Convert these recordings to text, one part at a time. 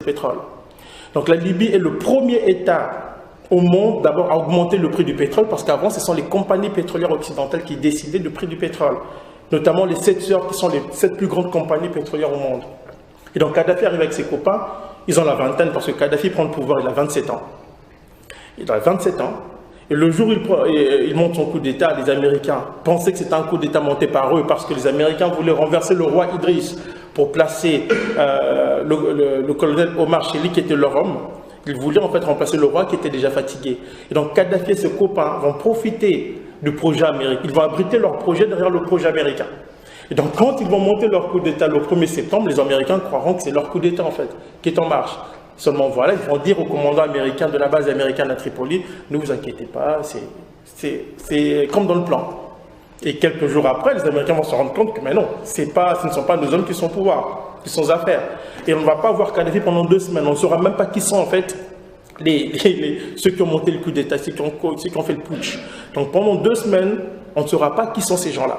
pétrole. Donc la Libye est le premier État au monde d'abord à augmenter le prix du pétrole, parce qu'avant, ce sont les compagnies pétrolières occidentales qui décidaient du prix du pétrole, notamment les 7 sœurs qui sont les 7 plus grandes compagnies pétrolières au monde. Et donc Kadhafi arrive avec ses copains, ils ont la vingtaine, parce que Kadhafi prend le pouvoir, il a 27 ans. Il a 27 ans, et le jour où il monte son coup d'État, les Américains pensaient que c'était un coup d'État monté par eux, parce que les Américains voulaient renverser le roi Idriss pour placer le colonel Omar Sheli, qui était leur homme. Ils voulaient en fait remplacer le roi qui était déjà fatigué. Et donc Kadhafi et ses copains vont profiter du projet américain. Ils vont abriter leur projet derrière le projet américain. Et donc quand ils vont monter leur coup d'État le 1er septembre, les Américains croiront que c'est leur coup d'État en fait, qui est en marche. Seulement voilà, ils vont dire au commandant américain de la base américaine à Tripoli, ne vous inquiétez pas, c'est comme dans le plan. Et quelques jours après, les Américains vont se rendre compte que mais non, ce ne sont pas nos hommes qui sont au pouvoir, qui sont aux affaires. Et on ne va pas voir Kadhafi pendant 2 semaines, on ne saura même pas qui sont en fait ceux qui ont monté le coup d'État, ceux qui ont fait le putsch. Donc pendant 2 semaines, on ne saura pas qui sont ces gens-là.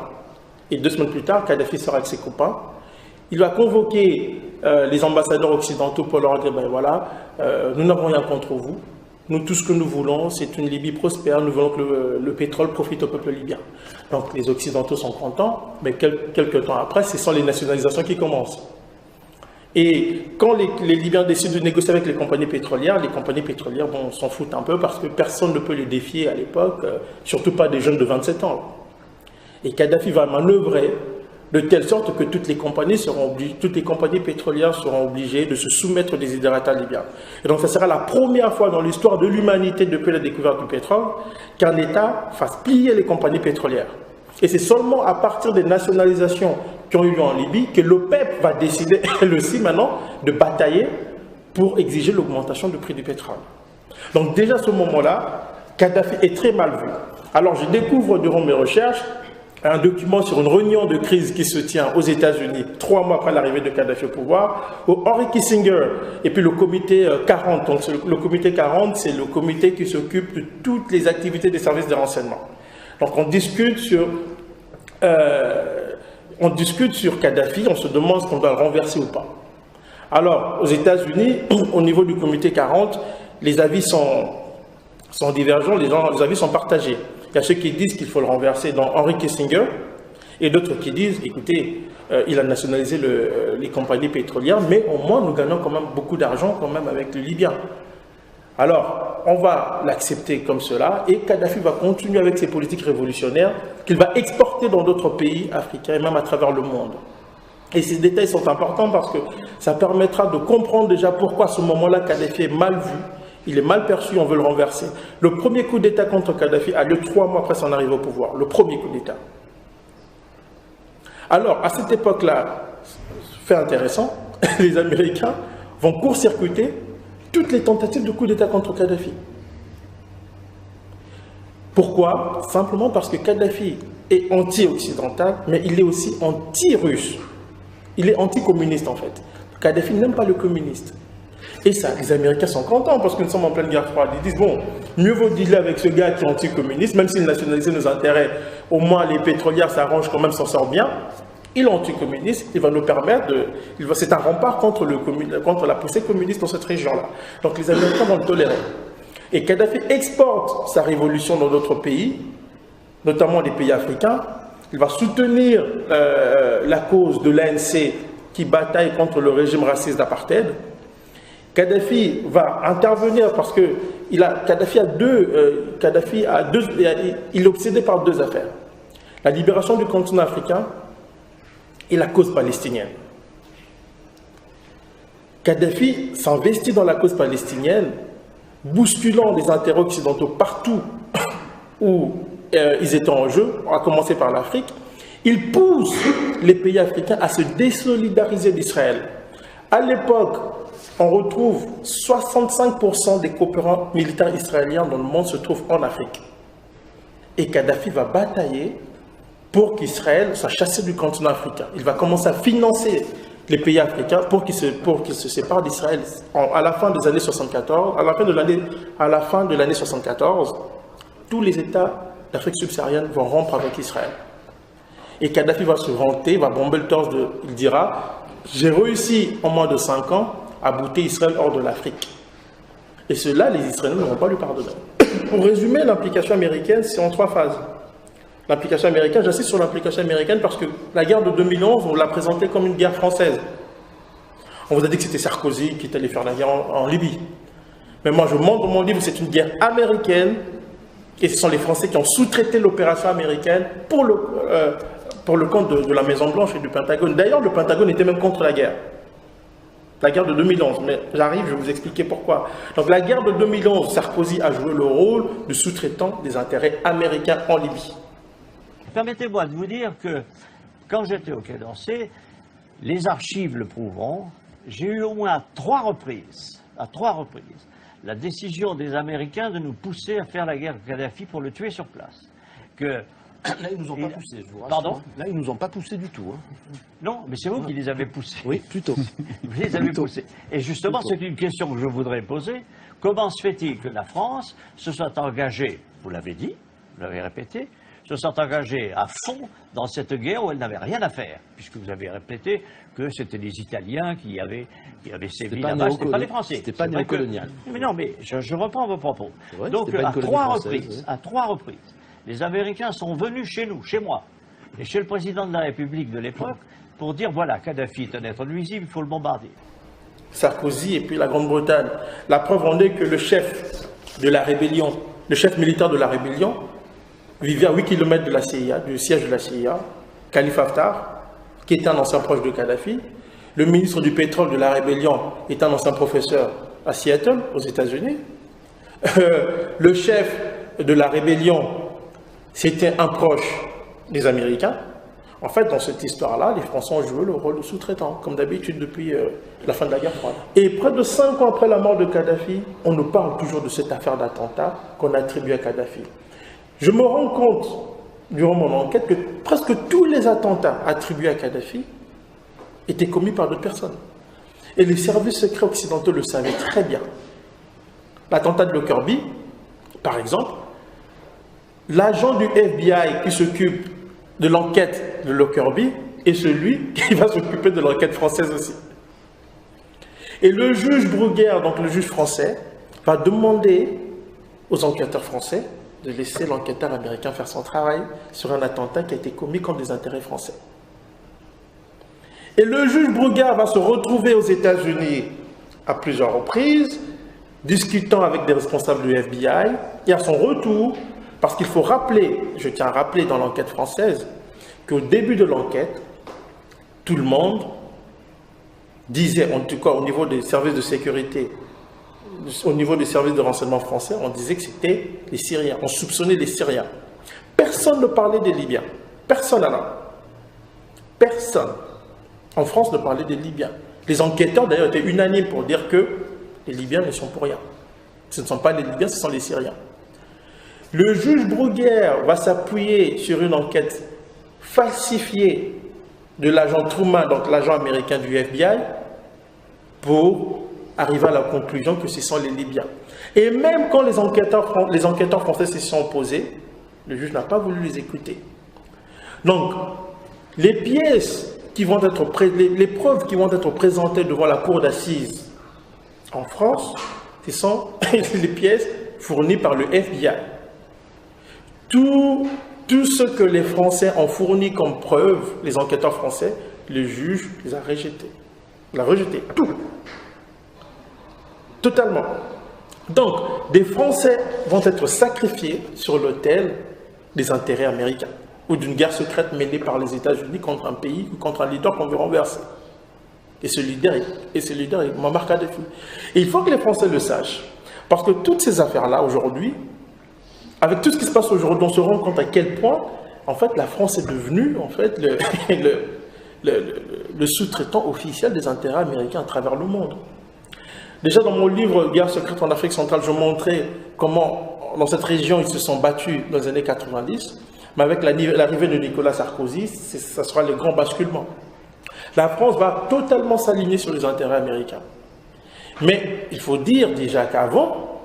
Et 2 semaines plus tard, Kadhafi sera avec ses copains. Il va convoquer les ambassadeurs occidentaux pour leur dire, ben voilà, nous n'avons rien contre vous. Nous, tout ce que nous voulons, c'est une Libye prospère. Nous voulons que le pétrole profite au peuple libyen. Donc les Occidentaux sont contents, mais quelques temps après, ce sont les nationalisations qui commencent. Et quand les Libyens décident de négocier avec les compagnies pétrolières bon, s'en foutent un peu parce que personne ne peut les défier à l'époque, surtout pas des jeunes de 27 ans. Et Kadhafi va manœuvrer de telle sorte que toutes les compagnies pétrolières seront obligées de se soumettre aux désidératas libyens. Et donc, ça sera la première fois dans l'histoire de l'humanité depuis la découverte du pétrole qu'un État fasse plier les compagnies pétrolières. Et c'est seulement à partir des nationalisations qui ont eu lieu en Libye que l'OPEP va décider, elle aussi maintenant, de batailler pour exiger l'augmentation du prix du pétrole. Donc déjà à ce moment-là, Kadhafi est très mal vu. Alors je découvre durant mes recherches un document sur une réunion de crise qui se tient aux États-Unis 3 mois après l'arrivée de Kadhafi au pouvoir, où Henry Kissinger et puis le comité 40. Donc le comité 40, c'est le comité qui s'occupe de toutes les activités des services de renseignement. Donc on discute sur Kadhafi, on se demande si on doit le renverser ou pas. Alors aux États-Unis, au niveau du comité 40, les avis sont divergents, les avis sont partagés. Il y a ceux qui disent qu'il faut le renverser dans Henry Kissinger, et d'autres qui disent, écoutez, il a nationalisé les compagnies pétrolières, mais au moins nous gagnons quand même beaucoup d'argent quand même avec le Libyen. Alors, on va l'accepter comme cela, et Kadhafi va continuer avec ses politiques révolutionnaires qu'il va exporter dans d'autres pays africains et même à travers le monde. Et ces détails sont importants parce que ça permettra de comprendre déjà pourquoi à ce moment-là Kadhafi est mal vu. Il est mal perçu, on veut le renverser. Le premier coup d'État contre Kadhafi a lieu 3 mois après son arrivée au pouvoir. Le premier coup d'État. Alors, à cette époque-là, fait intéressant, les Américains vont court-circuiter toutes les tentatives de coup d'État contre Kadhafi. Pourquoi? Simplement parce que Kadhafi est anti-occidental, mais il est aussi anti-russe. Il est anti-communiste en fait. Kadhafi n'aime pas le communiste. Et ça, les Américains sont contents parce que nous sommes en pleine guerre froide. Ils disent, bon, mieux vaut dealer avec ce gars qui est anticommuniste, même s'il nationalise nos intérêts, au moins les pétrolières s'arrangent quand même, s'en sortent bien. Il est anticommuniste, il va nous permettre de... C'est un rempart contre la poussée communiste dans cette région-là. Donc les Américains vont le tolérer. Et Kadhafi exporte sa révolution dans d'autres pays, notamment les pays africains. Il va soutenir la cause de l'ANC qui bataille contre le régime raciste d'apartheid. Kadhafi va intervenir parce que Kadhafi est obsédé par 2 affaires. La libération du continent africain et la cause palestinienne. Kadhafi s'investit dans la cause palestinienne, bousculant les intérêts occidentaux partout où ils étaient en jeu, à commencer par l'Afrique. Il pousse les pays africains à se désolidariser d'Israël. À l'époque, on retrouve 65% des coopérants militaires israéliens dans le monde se trouvent en Afrique. Et Kadhafi va batailler pour qu'Israël soit chassé du continent africain. Il va commencer à financer les pays africains pour qu'ils se séparent d'Israël. À la fin des années 74, à la fin de l'année 74, tous les États d'Afrique subsaharienne vont rompre avec Israël. Et Kadhafi va se vanter, va bomber le torse il dira, j'ai réussi en moins de 5 ans à bouter Israël hors de l'Afrique. Et cela, les Israéliens ne vont pas lui pardonner. Pour résumer, l'implication américaine, c'est en 3 phases. L'implication américaine, j'insiste sur l'implication américaine parce que la guerre de 2011, on l'a présentée comme une guerre française. On vous a dit que c'était Sarkozy qui est allé faire la guerre en Libye. Mais moi, je montre dans mon livre que c'est une guerre américaine et ce sont les Français qui ont sous-traité l'opération américaine pour le compte de la Maison-Blanche et du Pentagone. D'ailleurs, le Pentagone était même contre la guerre de 2011, mais j'arrive, je vais vous expliquer pourquoi. Donc la guerre de 2011, Sarkozy a joué le rôle de sous-traitant des intérêts américains en Libye. Permettez-moi de vous dire que quand j'étais au Quai d'Orsay, les archives le prouveront, j'ai eu au moins à trois reprises, la décision des Américains de nous pousser à faire la guerre à Kadhafi pour le tuer sur place. Là, ils nous ont pas poussé, je vous rassure. Pardon ? Là, ils nous ont pas poussé du tout. Hein. Non, mais c'est vous qui les avez poussés. Oui, plutôt. Vous les avez poussés. Et justement, c'est une question que je voudrais poser. Comment se fait-il que la France se soit engagée, vous l'avez dit, vous l'avez répété, se soit engagée à fond dans cette guerre où elle n'avait rien à faire, puisque vous avez répété que c'était les Italiens qui avaient sévi là-bas, c'était pas les Français. C'était pas néocolonial. Mais non, mais je reprends vos propos. Vrai, donc à 3 reprises, les Américains sont venus chez nous, chez moi, et chez le président de la République de l'époque, pour dire, voilà, Kadhafi est un être nuisible, il faut le bombarder. Sarkozy et puis la Grande-Bretagne. La preuve en est que le chef de la rébellion, le chef militaire de la rébellion, vivait à 8 km de la CIA, du siège de la CIA, Khalifa Haftar, qui était un ancien proche de Kadhafi. Le ministre du pétrole de la rébellion est un ancien professeur à Seattle, aux États-Unis. Le chef de la rébellion, c'était un proche des Américains. En fait, dans cette histoire-là, les Français ont joué le rôle de sous-traitant, comme d'habitude depuis la fin de la guerre froide. Et près de 5 ans après la mort de Kadhafi, on nous parle toujours de cette affaire d'attentat qu'on attribue à Kadhafi. Je me rends compte, durant mon enquête, que presque tous les attentats attribués à Kadhafi étaient commis par d'autres personnes. Et les services secrets occidentaux le savaient très bien. L'attentat de Lockerbie, par exemple, l'agent du FBI qui s'occupe de l'enquête de Lockerbie est celui qui va s'occuper de l'enquête française aussi. Et le juge Bruguière, donc le juge français, va demander aux enquêteurs français de laisser l'enquêteur américain faire son travail sur un attentat qui a été commis contre des intérêts français. Et le juge Bruguière va se retrouver aux États-Unis à plusieurs reprises, discutant avec des responsables du FBI, et à son retour, parce qu'il faut rappeler, je tiens à rappeler dans l'enquête française, qu'au début de l'enquête, tout le monde disait, en tout cas au niveau des services de sécurité, au niveau des services de renseignement français, on disait que c'était les Syriens, on soupçonnait les Syriens. Personne ne parlait des Libyens. Personne alors. Personne. En France ne parlait des Libyens. Les enquêteurs d'ailleurs étaient unanimes pour dire que les Libyens ne sont pour rien. Ce ne sont pas les Libyens, ce sont les Syriens. Le juge Bruguière va s'appuyer sur une enquête falsifiée de l'agent Truman, donc l'agent américain du FBI, pour arriver à la conclusion que ce sont les Libyens. Et même quand les enquêteurs français se sont opposés, le juge n'a pas voulu les écouter. Donc, les pièces qui vont être les preuves qui vont être présentées devant la cour d'assises en France, ce sont les pièces fournies par le FBI. Tout ce que les Français ont fourni comme preuve, les enquêteurs français, le juge les a rejetés. Il a rejeté tout. Totalement. Donc, des Français vont être sacrifiés sur l'autel des intérêts américains ou d'une guerre secrète menée par les États-Unis contre un pays ou contre un leader qu'on veut renverser. Et ce leader est Muammar Kadhafi. Et il faut que les Français le sachent. Parce que toutes ces affaires-là, aujourd'hui, avec tout ce qui se passe aujourd'hui, on se rend compte à quel point, en fait, la France est devenue, en fait, le sous-traitant officiel des intérêts américains à travers le monde. Déjà, dans mon livre « Guerre secrète en Afrique centrale », je montrais comment, dans cette région, ils se sont battus dans les années 90. Mais avec l'arrivée de Nicolas Sarkozy, ça sera le grand basculement. La France va totalement s'aligner sur les intérêts américains. Mais il faut dire déjà qu'avant,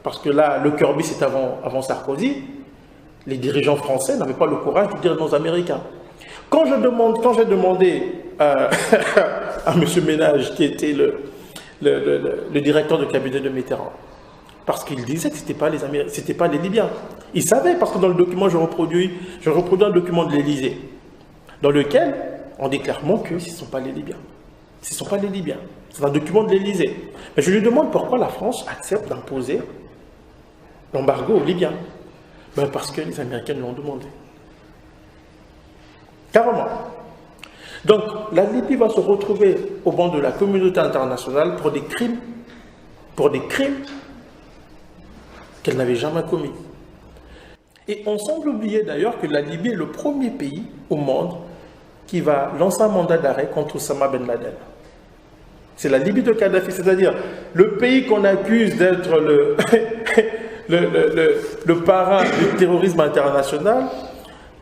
parce que là, le Lockerbie, c'est avant Sarkozy, les dirigeants français n'avaient pas le courage de dire non aux Américains. Quand j'ai demandé à M. Ménage, qui était le directeur de cabinet de Mitterrand. Parce qu'il disait que ce n'était pas les Libyens. Il savait, parce que dans le document, je reproduis un document de l'Élysée, dans lequel on dit clairement que ce ne sont pas les Libyens. Ce ne sont pas les Libyens. C'est un document de l'Élysée. Mais je lui demande pourquoi la France accepte d'imposer l'embargo aux Libyens. Ben parce que les Américains l'ont demandé. Carrément. Donc, la Libye va se retrouver au banc de la communauté internationale pour des crimes qu'elle n'avait jamais commis. Et on semble oublier d'ailleurs que la Libye est le premier pays au monde qui va lancer un mandat d'arrêt contre Osama Ben Laden. C'est la Libye de Kadhafi, c'est-à-dire le pays qu'on accuse d'être le parrain du terrorisme international,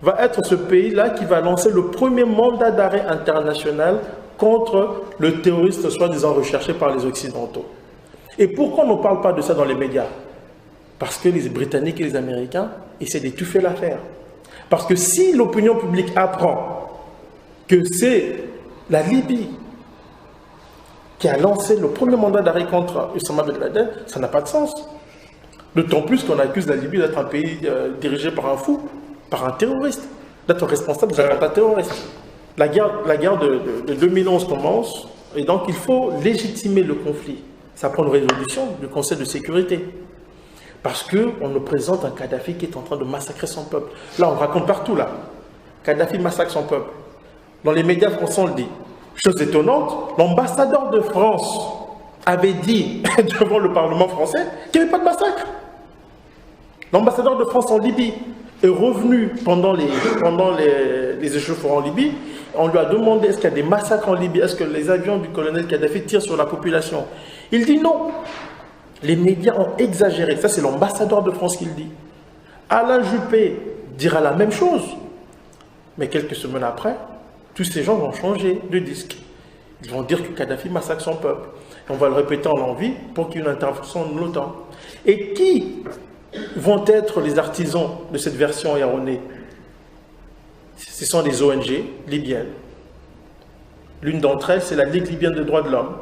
va être ce pays-là qui va lancer le premier mandat d'arrêt international contre le terroriste soi-disant recherché par les Occidentaux. Et pourquoi on ne parle pas de ça dans les médias? Parce que les Britanniques et les Américains essaient d'étouffer l'affaire. Parce que si l'opinion publique apprend que c'est la Libye qui a lancé le premier mandat d'arrêt contre Osama Ben Laden, ça n'a pas de sens. D'autant plus qu'on accuse la Libye d'être un pays dirigé par un fou, par un terroriste, d'être responsable d'un attentat terroriste. La guerre de 2011 commence, et donc il faut légitimer le conflit. Ça prend une résolution du Conseil de sécurité. Parce qu'on nous présente un Kadhafi qui est en train de massacrer son peuple. Là, on raconte partout, là. Kadhafi massacre son peuple. Dans les médias français, on le dit. Chose étonnante, l'ambassadeur de France avait dit devant le Parlement français qu'il n'y avait pas de massacre. L'ambassadeur de France en Libye est revenu pendant les échauffourées en Libye. On lui a demandé est-ce qu'il y a des massacres en Libye, est-ce que les avions du colonel Kadhafi tirent sur la population. Il dit non. Les médias ont exagéré. Ça, c'est l'ambassadeur de France qui le dit. Alain Juppé dira la même chose. Mais quelques semaines après, tous ces gens vont changer de disque. Ils vont dire que Kadhafi massacre son peuple. Et on va le répéter en l'envie pour qu'il y ait une intervention de l'OTAN. Et qui vont être les artisans de cette version erronée? Ce sont les ONG libyennes. L'une d'entre elles, c'est la Ligue libyenne des droits de l'homme,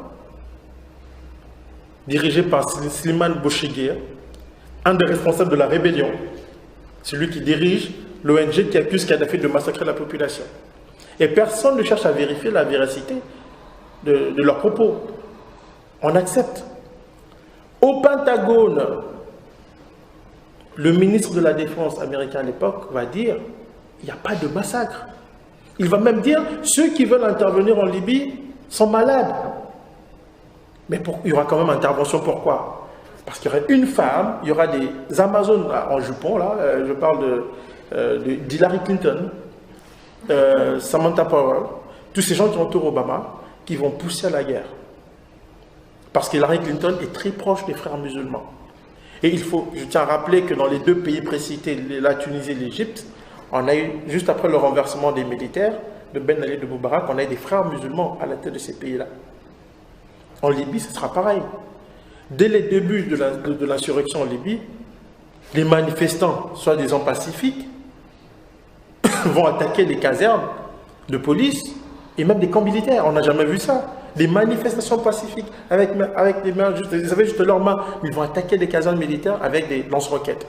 dirigée par Slimane Bouchiguir, un des responsables de la rébellion, celui qui dirige l'ONG qui accuse Kadhafi de massacrer la population. Et personne ne cherche à vérifier la véracité de leurs propos. On accepte. Au Pentagone, le ministre de la Défense américain à l'époque va dire il n'y a pas de massacre. Il va même dire ceux qui veulent intervenir en Libye sont malades. Mais il y aura quand même intervention. Pourquoi? Parce qu'il y aura une femme, il y aura des Amazones en jupon, là, je parle d'Hillary Clinton, Samantha Power, tous ces gens qui entourent Obama, qui vont pousser à la guerre. Parce qu'Hillary Clinton est très proche des frères musulmans. Et je tiens à rappeler que dans les deux pays précités, la Tunisie et l'Égypte, on a eu, juste après le renversement des militaires, de Ben Ali et de Moubarak, on a eu des frères musulmans à la tête de ces pays-là. En Libye, ce sera pareil. Dès les débuts de l'insurrection en Libye, les manifestants, soi-disant pacifiques, vont attaquer les casernes de police et même des camps militaires. On n'a jamais vu ça. Des manifestations pacifiques avec les mains, ils avaient juste leurs mains, ils vont attaquer des casernes militaires avec des lance-roquettes.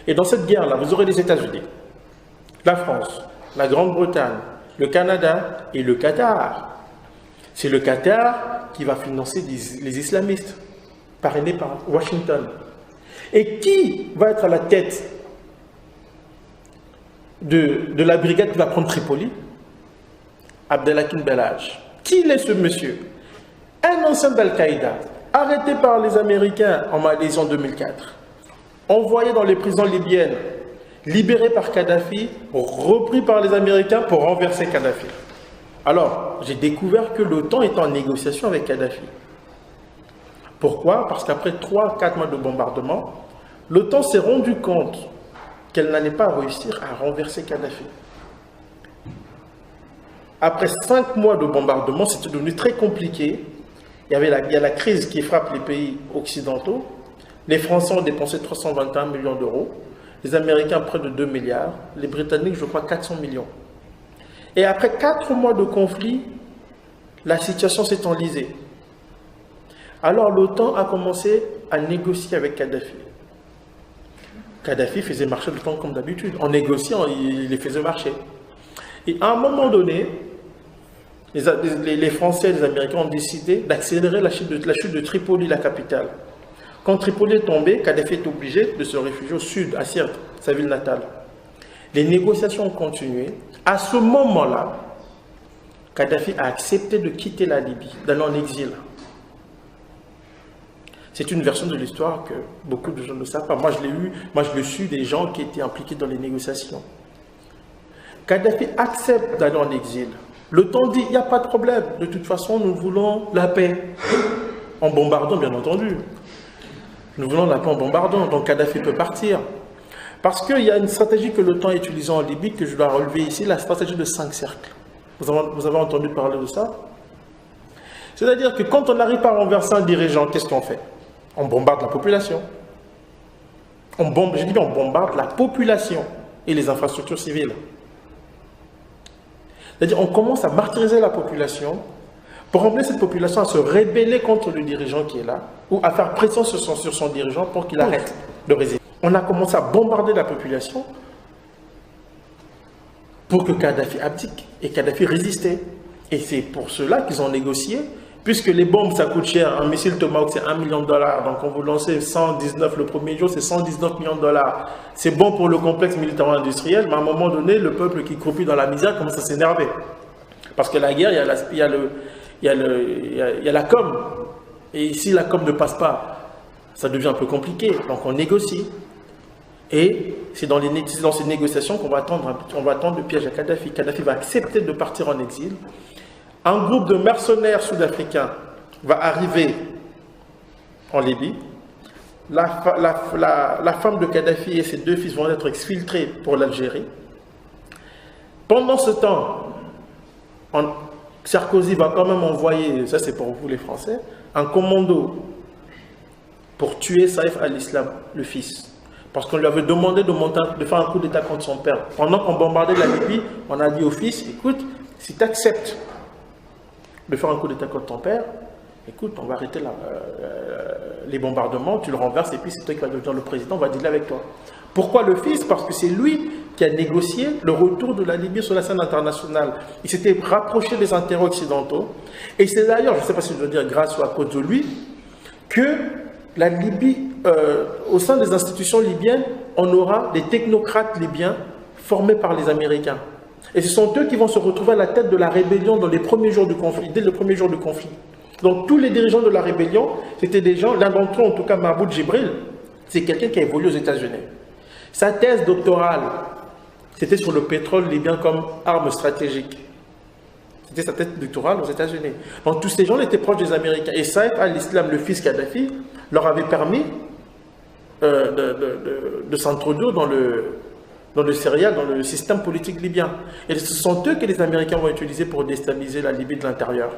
Et dans cette guerre-là, vous aurez les États-Unis, la France, la Grande-Bretagne, le Canada et le Qatar. C'est le Qatar qui va financer les islamistes, parrainés par Washington. Et qui va être à la tête de la brigade qui va prendre Tripoli? Abdelhakim Belhaj. Qui est ce monsieur? Un ancien d'Al-Qaïda, arrêté par les Américains en Malaisie en 2004, envoyé dans les prisons libyennes, libéré par Kadhafi, repris par les Américains pour renverser Kadhafi. Alors, j'ai découvert que l'OTAN est en négociation avec Kadhafi. Pourquoi? Parce qu'après 3-4 mois de bombardement, l'OTAN s'est rendu compte qu'elle n'allait pas réussir à renverser Kadhafi. Après 5 mois de bombardement, c'était devenu très compliqué. Il y a la crise qui frappe les pays occidentaux. Les Français ont dépensé 321 millions d'euros. Les Américains, près de 2 milliards. Les Britanniques, je crois, 400 millions. Et après 4 mois de conflit, La situation s'est enlisée. Alors l'OTAN a commencé à négocier avec Kadhafi. Kadhafi faisait marcher le temps comme d'habitude. En négociant, il les faisait marcher. Et à un moment donné, les Français et les Américains ont décidé d'accélérer la chute de Tripoli, la capitale. Quand Tripoli est tombé, Kadhafi est obligé de se réfugier au sud, à Sirte, sa ville natale. Les négociations ont continué. À ce moment-là, Kadhafi a accepté de quitter la Libye, d'aller en exil. C'est une version de l'histoire que beaucoup de gens ne savent pas. Moi, je l'ai su des gens qui étaient impliqués dans les négociations. Kadhafi accepte d'aller en exil. L'OTAN dit, il n'y a pas de problème. De toute façon, nous voulons la paix. En bombardant, bien entendu. Nous voulons la paix en bombardant. Donc Kadhafi peut partir. Parce qu'il y a une stratégie que l'OTAN a utilisée en Libye, que je dois relever ici, la stratégie de 5 cercles. Vous avez entendu parler de ça? C'est-à-dire que quand on n'arrive pas à renverser un dirigeant, qu'est-ce qu'on fait? On bombarde la population. Je dis bien, on bombarde la population et les infrastructures civiles. C'est-à-dire on commence à martyriser la population pour emmener cette population à se rébeller contre le dirigeant qui est là ou à faire pression sur son dirigeant pour qu'il arrête de résister. On a commencé à bombarder la population pour que Kadhafi abdique et Kadhafi résistait. Et c'est pour cela qu'ils ont négocié. Puisque les bombes, ça coûte cher, un missile Tomahawk, c'est $1 million. Donc, on vous lancez 119 le premier jour, c'est 119 millions de dollars. C'est bon pour le complexe militaro-industriel, mais à un moment donné, le peuple qui croupit dans la misère commence à s'énerver. Parce que la guerre, il y a la com. Et si la com ne passe pas, ça devient un peu compliqué. Donc, on négocie. Et c'est dans ces négociations qu'on va attendre le piège à Kadhafi. Kadhafi va accepter de partir en exil. Un groupe de mercenaires sud-africains va arriver en Libye. La femme de Kadhafi et ses 2 fils vont être exfiltrés pour l'Algérie. Pendant ce temps, Sarkozy va quand même envoyer, ça c'est pour vous les Français, un commando pour tuer Saïf al-Islam, le fils. Parce qu'on lui avait demandé de faire un coup d'État contre son père. Pendant qu'on bombardait la Libye, on a dit au fils, écoute, si tu acceptes de faire un coup d'État contre ton père, écoute, on va arrêter les bombardements, tu le renverses et puis c'est toi qui vas devenir le président, on va dealer avec toi. Pourquoi le fils? Parce que c'est lui qui a négocié le retour de la Libye sur la scène internationale. Il s'était rapproché des intérêts occidentaux. Et c'est d'ailleurs, je ne sais pas si je dois dire grâce ou à cause de lui, que la Libye, au sein des institutions libyennes, on aura des technocrates libyens formés par les Américains. Et ce sont eux qui vont se retrouver à la tête de la rébellion dans les premiers jours du conflit, dès le premier jour du conflit. Donc tous les dirigeants de la rébellion, c'était des gens, l'un d'entre eux en tout cas Mahmoud Jibril, c'est quelqu'un qui a évolué aux États-Unis. Sa thèse doctorale, c'était sur le pétrole libyen comme arme stratégique. C'était sa thèse doctorale aux États-Unis. Donc tous ces gens étaient proches des Américains. Et Saïf al-Islam, le fils Kadhafi, leur avait permis de s'introduire dans le céréal, dans le système politique libyen. Et ce sont eux que les Américains vont utiliser pour déstabiliser la Libye de l'intérieur.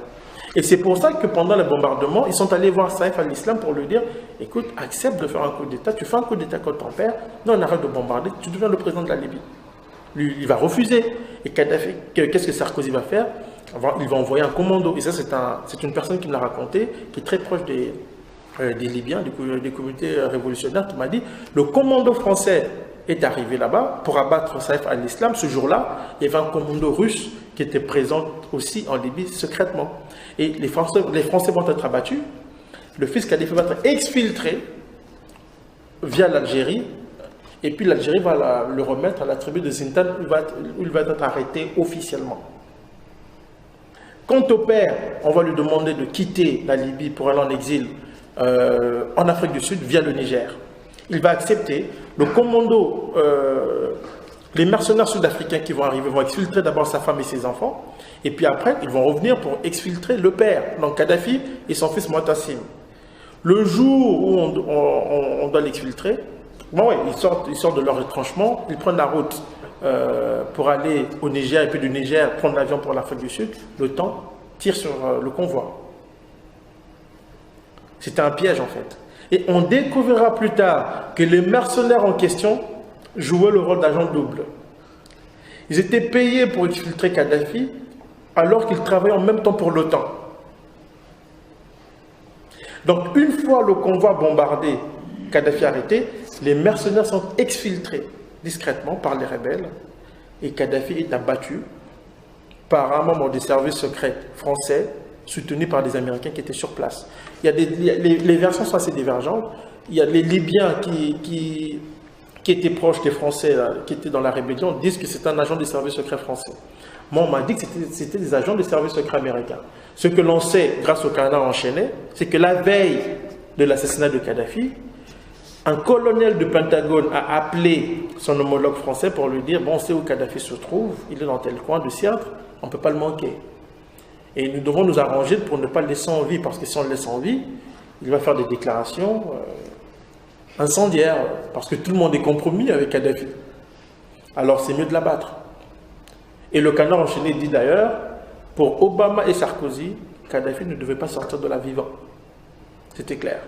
Et c'est pour ça que pendant le bombardement, ils sont allés voir Saïf al-Islam pour lui dire, écoute, accepte de faire un coup d'État, tu fais un coup d'État contre ton père, non, on arrête de bombarder, tu deviens le président de la Libye. Lui, il va refuser. Et Kadhafi, qu'est-ce que Sarkozy va faire? Il va envoyer un commando. Et ça, c'est une personne qui me l'a raconté, qui est très proche des Libyens, des communautés révolutionnaires, qui m'a dit, le commando français est arrivé là-bas pour abattre Saïf al-Islam. Ce jour-là, il y avait un commando russe qui était présent aussi en Libye secrètement. Et les Français vont être abattus. Le fils Kadhafi va être exfiltré via l'Algérie. Et puis l'Algérie va le remettre à la tribu de Zintan où il va être arrêté officiellement. Quant au père, on va lui demander de quitter la Libye pour aller en exil en Afrique du Sud via le Niger. Il va accepter. Le commando, les mercenaires sud-africains qui vont arriver vont exfiltrer d'abord sa femme et ses enfants. Et puis après, ils vont revenir pour exfiltrer le père, donc Kadhafi et son fils Moatassim. Le jour où on doit l'exfiltrer, bon, ouais, ils sortent de leur retranchement, ils prennent la route pour aller au Niger et puis du Niger prendre l'avion pour l'Afrique du Sud. Le temps tire sur le convoi. C'était un piège en fait. Et on découvrira plus tard que les mercenaires en question jouaient le rôle d'agent double. Ils étaient payés pour exfiltrer Kadhafi alors qu'ils travaillaient en même temps pour l'OTAN. Donc, une fois le convoi bombardé, Kadhafi arrêté, les mercenaires sont exfiltrés discrètement par les rebelles et Kadhafi est abattu par un membre des services secrets français soutenu par des Américains qui étaient sur place. Les versions sont assez divergentes. Il y a les Libyens qui étaient proches des Français, qui étaient dans la rébellion, disent que c'est un agent des services secrets français. Moi, on m'a dit que c'était des agents des services secrets américains. Ce que l'on sait, grâce au Canada enchaîné, c'est que la veille de l'assassinat de Kadhafi, un colonel du Pentagone a appelé son homologue français pour lui dire « Bon, on sait où Kadhafi se trouve, il est dans tel coin de Siertre, on ne peut pas le manquer. Et nous devons nous arranger pour ne pas le laisser en vie, parce que si on le laisse en vie, il va faire des déclarations incendiaires, parce que tout le monde est compromis avec Kadhafi. Alors c'est mieux de l'abattre. » Et le Canard enchaîné dit d'ailleurs, pour Obama et Sarkozy, Kadhafi ne devait pas sortir de là vivant. C'était clair.